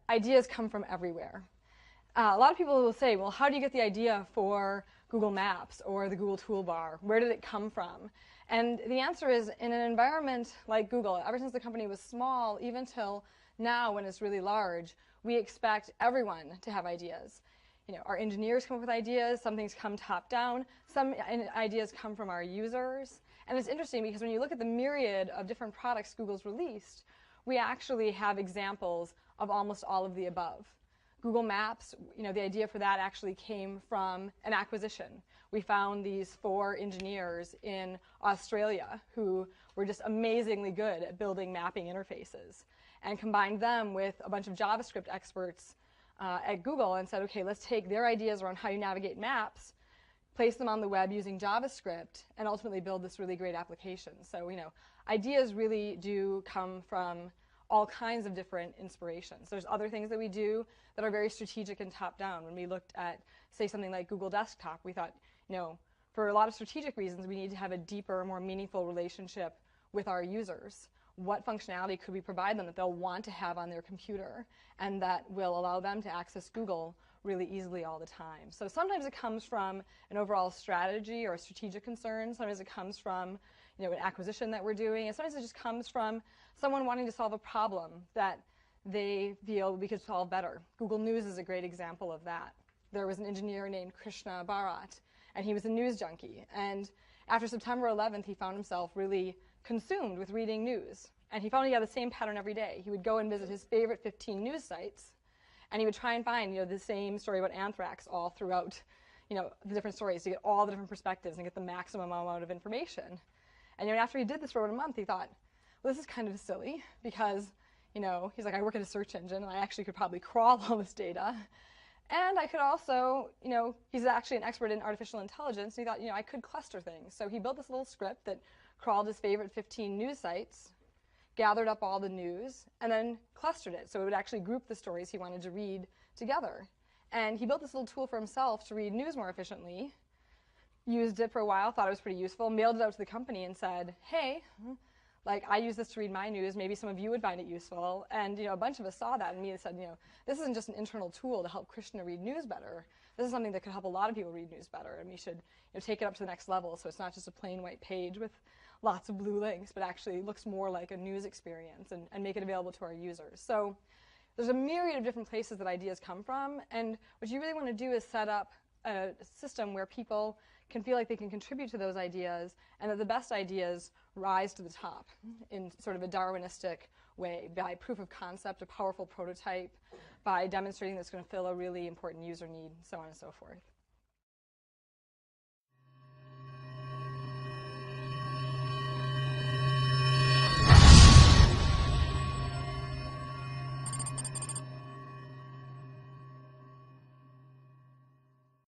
ideas come from everywhere. A lot of people will say, well, how do you get the idea for Google Maps or the Google Toolbar? Where did it come from? And the answer is, in an environment like Google, ever since the company was small, even till now when it's really large, we expect everyone to have ideas. Our engineers come up with ideas, some things come top down, some ideas come from our users. And it's interesting because when you look at the myriad of different products Google's released, we actually have examples of almost all of the above. Google Maps, the idea for that actually came from an acquisition. We found these 4 engineers in Australia who were just amazingly good at building mapping interfaces, and combined them with a bunch of JavaScript experts at Google and said, okay, let's take their ideas around how you navigate maps, place them on the web using JavaScript, and ultimately build this really great application. So, ideas really do come from all kinds of different inspirations. There's other things that we do that are very strategic and top-down. When we looked at, say, something like Google Desktop, we thought, for a lot of strategic reasons, we need to have a deeper, more meaningful relationship with our users. What functionality could we provide them that they'll want to have on their computer and that will allow them to access Google really easily all the time? So sometimes it comes from an overall strategy or a strategic concern. Sometimes it comes from an acquisition that we're doing. And sometimes it just comes from someone wanting to solve a problem that they feel we could solve better. Google News is a great example of that. There was an engineer named Krishna Bharat, and he was a news junkie. And after September 11th, he found himself really consumed with reading news. And he found he had the same pattern every day. He would go and visit his favorite 15 news sites, and he would try and find the same story about anthrax all throughout the different stories to get all the different perspectives and get the maximum amount of information. And after he did this for about a month, he thought, well, this is kind of silly because he's like, I work at a search engine, and I actually could probably crawl all this data. And I could also, he's actually an expert in artificial intelligence, and he thought, I could cluster things. So he built this little script that crawled his favorite 15 news sites, gathered up all the news, and then clustered it. So it would actually group the stories he wanted to read together. And he built this little tool for himself to read news more efficiently, used it for a while, thought it was pretty useful, mailed it out to the company and said, hey, I use this to read my news. Maybe some of you would find it useful. And a bunch of us saw that and said, this isn't just an internal tool to help Krishna read news better. This is something that could help a lot of people read news better, and we should take it up to the next level so it's not just a plain white page with lots of blue links, but actually looks more like a news experience and make it available to our users. So there's a myriad of different places that ideas come from, and what you really want to do is set up a system where people can feel like they can contribute to those ideas and that the best ideas rise to the top in sort of a Darwinistic way by proof of concept, a powerful prototype, by demonstrating that it's going to fill a really important user need, so on and so forth.